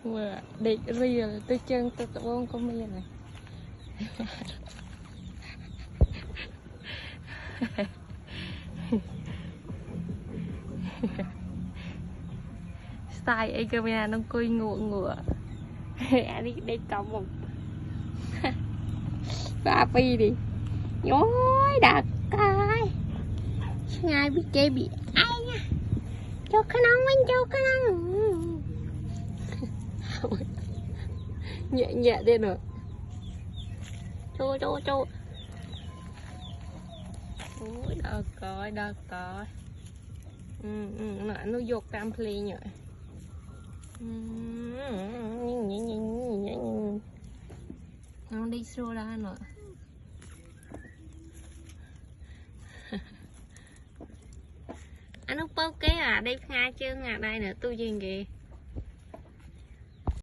vừa đẹp rìa tôi chân tôi bông có miền này style ấy cơ mà nó coi ngựa ngựa anh đi đây cộng một ba pi đi nhói đặt coi ngay bị chơi bị ai nha cho cái nón anh cho cái nón nhẹ nhẹ đi nữa cho ôi đợt coi nó vô cam pli nhở nó đi xô ra nữa anh úp bóp cái à đây ngay chân à đây nữa tôi gì kìa